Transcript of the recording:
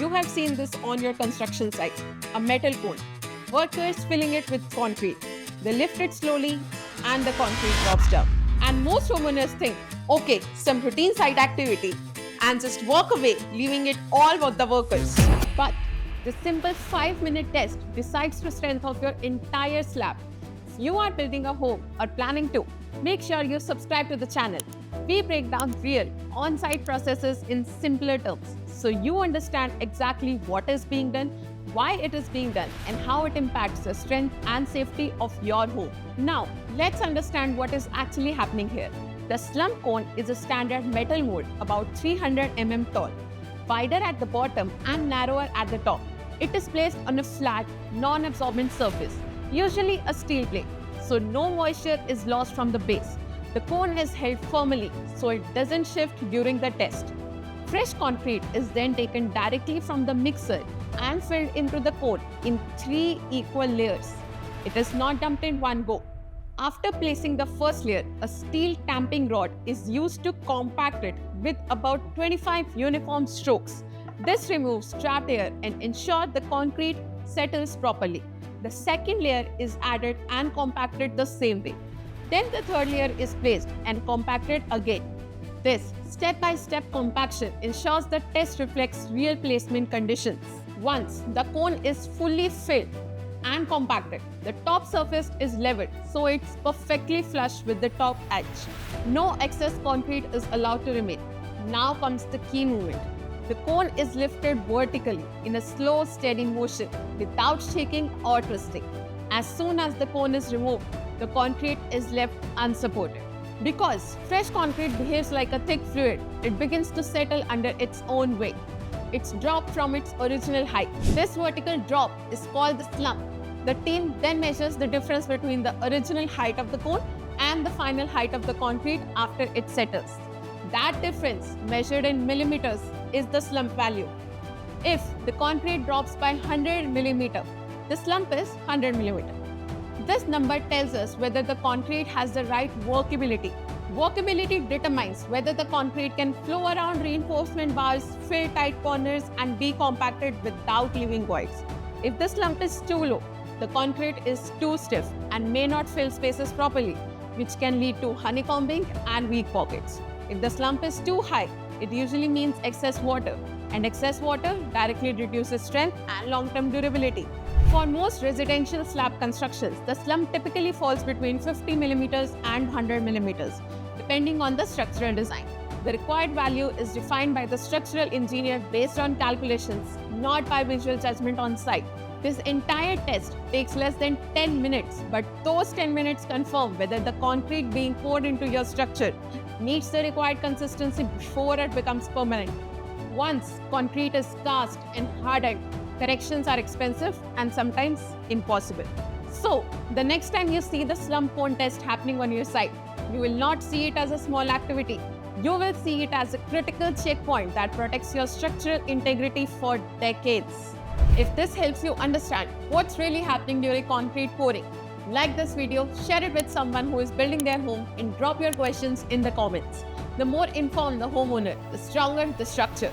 You have seen this on your construction site, a metal cone. Workers filling it with concrete. They lift it slowly and the concrete drops down. And most homeowners think, okay, some routine site activity, and just walk away, leaving it all with the workers. But the simple 5-minute test decides the strength of your entire slab. If you are building a home or planning to, make sure you subscribe to the channel. We break down real, on-site processes in simpler terms, so you understand exactly what is being done, why it is being done, and how it impacts the strength and safety of your home. Now, let's understand what is actually happening here. The slump cone is a standard metal mold about 300 mm tall, wider at the bottom and narrower at the top. It is placed on a flat, non-absorbent surface, usually a steel plate, so no moisture is lost from the base. The cone is held firmly so it doesn't shift during the test. Fresh concrete is then taken directly from the mixer and filled into the cone in 3 equal layers. It is not dumped in one go. After placing the first layer, a steel tamping rod is used to compact it with about 25 uniform strokes. This removes trapped air and ensures the concrete settles properly. The second layer is added and compacted the same way. Then the third layer is placed and compacted again. This step-by-step compaction ensures the test reflects real placement conditions. Once the cone is fully filled and compacted, the top surface is leveled so it's perfectly flush with the top edge. No excess concrete is allowed to remain. Now comes the key movement. The cone is lifted vertically in a slow, steady motion without shaking or twisting. As soon as the cone is removed, the concrete is left unsupported. Because fresh concrete behaves like a thick fluid, it begins to settle under its own weight. It's dropped from its original height. This vertical drop is called the slump. The team then measures the difference between the original height of the cone and the final height of the concrete after it settles. That difference, measured in millimeters, is the slump value. If the concrete drops by 100 mm, the slump is 100 mm. This number tells us whether the concrete has the right workability. Workability determines whether the concrete can flow around reinforcement bars, fill tight corners, and be compacted without leaving voids. If the slump is too low, the concrete is too stiff and may not fill spaces properly, which can lead to honeycombing and weak pockets. If the slump is too high, it usually means excess water, and excess water directly reduces strength and long-term durability. For most residential slab constructions, the slump typically falls between 50 mm and 100 mm, depending on the structural design. The required value is defined by the structural engineer based on calculations, not by visual judgment on site. This entire test takes less than 10 minutes, but those 10 minutes confirm whether the concrete being poured into your structure meets the required consistency before it becomes permanent. Once concrete is cast and hardened, corrections are expensive and sometimes impossible. So, the next time you see the slump cone test happening on your site, you will not see it as a small activity. You will see it as a critical checkpoint that protects your structural integrity for decades. If this helps you understand what's really happening during concrete pouring, like this video, share it with someone who is building their home, and drop your questions in the comments. The more informed the homeowner, the stronger the structure.